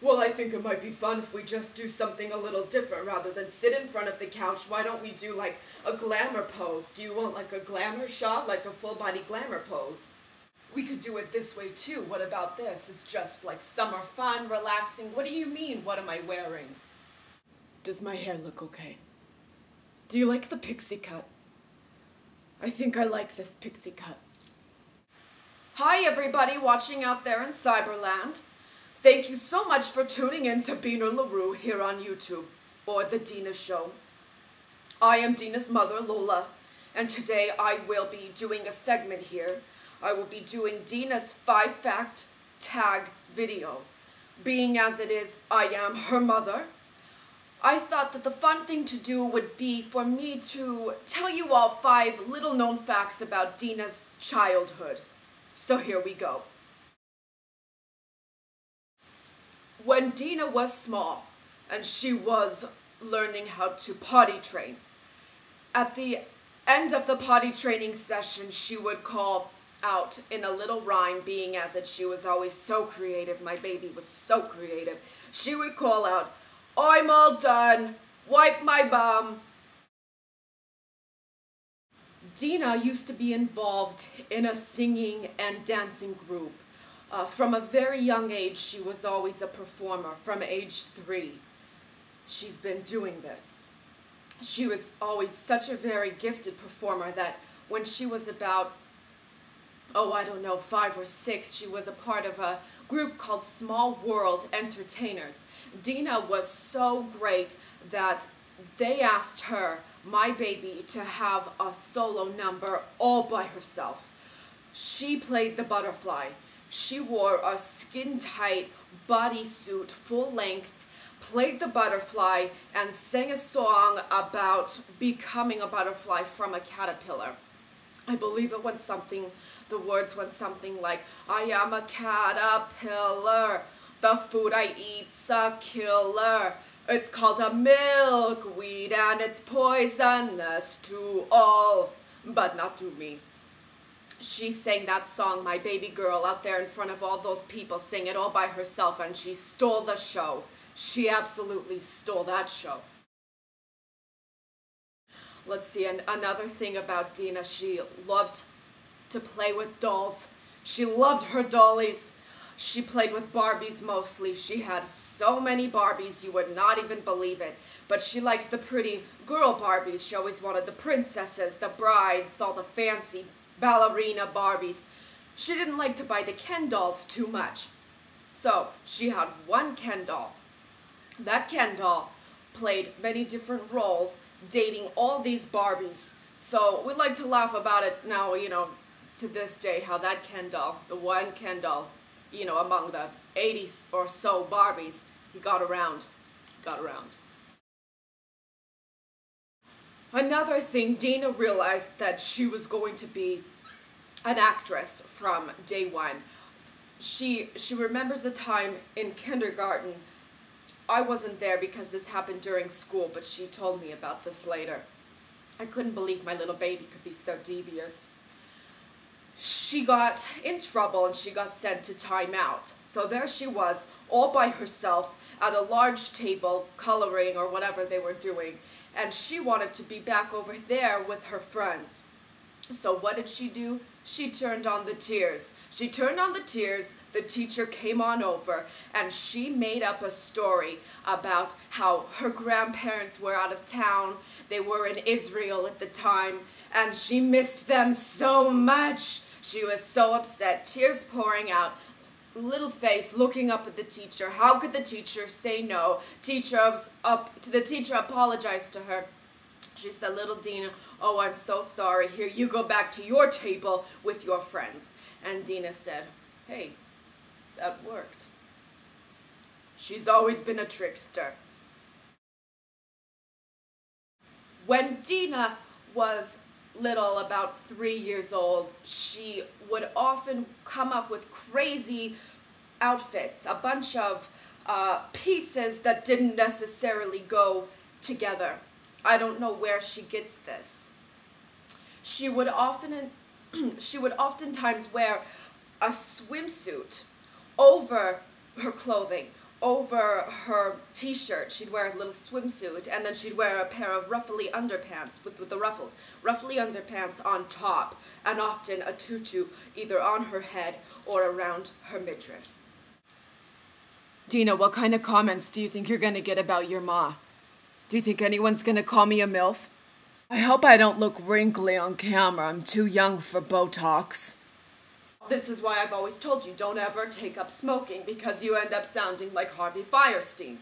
Well, I think it might be fun if we just do something a little different rather than sit in front of the couch. Why don't we do like a glamour pose? Do you want like a glamour shot, like a full body glamour pose? We could do it this way too. What about this? It's just like summer fun, relaxing. What do you mean, what am I wearing? Does my hair look okay? Do you like the pixie cut? I think I like this pixie cut. Hi everybody watching out there in Cyberland. Thank you so much for tuning in to BeanerLaRue here on YouTube, or The Deena Show. I am Deena's mother, Lola, and today I will be doing a segment here. I will be doing Deena's 5-fact tag video. Being as it is, I am her mother, I thought that the fun thing to do would be for me to tell you all 5 little known facts about Deena's childhood. So here we go. When Deena was small and she was learning how to potty train, at the end of the potty training session, she would call out in a little rhyme, being as it she was always so creative. My baby was so creative. She would call out, "I'm all done, wipe my bum." Deena used to be involved in a singing and dancing group. From a very young age, she was always a performer. From age 3, she's been doing this. She was always such a very gifted performer that when she was about, 5 or 6, she was a part of a group called Small World Entertainers. Deena was so great that they asked her, my baby, to have a solo number all by herself. She played the butterfly. She wore a skin-tight bodysuit, full length, played the butterfly, and sang a song about becoming a butterfly from a caterpillar. I believe the words went something like, "I am a caterpillar, the food I eat's a killer. It's called a milkweed and it's poisonous to all, but not to me." She sang that song, my baby girl, out there in front of all those people, sang it all by herself, and she stole the show. She absolutely stole that show. Let's see, another thing about Deena, she loved to play with dolls. She loved her dollies. She played with Barbies mostly. She had so many Barbies, you would not even believe it. But she liked the pretty girl Barbies. She always wanted the princesses, the brides, all the fancy ballerina Barbies. She didn't like to buy the Ken dolls too much. So she had one Ken doll. That Ken doll played many different roles, dating all these Barbies. So we like to laugh about it now, to this day, how that Ken doll, the one Ken doll, among the 80 or so Barbies, he got around. Another thing, Deena realized that she was going to be an actress from day one. She remembers a time in kindergarten. I wasn't there because this happened during school, but she told me about this later. I couldn't believe my little baby could be so devious. She got in trouble and she got sent to timeout. So there she was, all by herself at a large table, coloring or whatever they were doing. And she wanted to be back over there with her friends. So what did she do? She turned on the tears. She turned on the tears, the teacher came on over, and she made up a story about how her grandparents were out of town. They were in Israel at the time, and she missed them so much. She was so upset, tears pouring out, little face looking up at the teacher. How could the teacher say no? The teacher apologized to her. She said, "Little Deena, oh, I'm so sorry. Here, you go back to your table with your friends." And Deena said, "Hey, that worked." She's always been a trickster. When Deena was little, about 3 years old, she would often come up with crazy outfits, a bunch of pieces that didn't necessarily go together. I don't know where she gets this. She would oftentimes wear a swimsuit over her clothing, over her t-shirt, she'd wear a little swimsuit, and then she'd wear a pair of ruffly underpants with the ruffles. Ruffly underpants on top, and often a tutu either on her head or around her midriff. Deena, what kind of comments do you think you're gonna get about your ma? Do you think anyone's gonna call me a MILF? I hope I don't look wrinkly on camera. I'm too young for Botox. This is why I've always told you, don't ever take up smoking, because you end up sounding like Harvey Fierstein.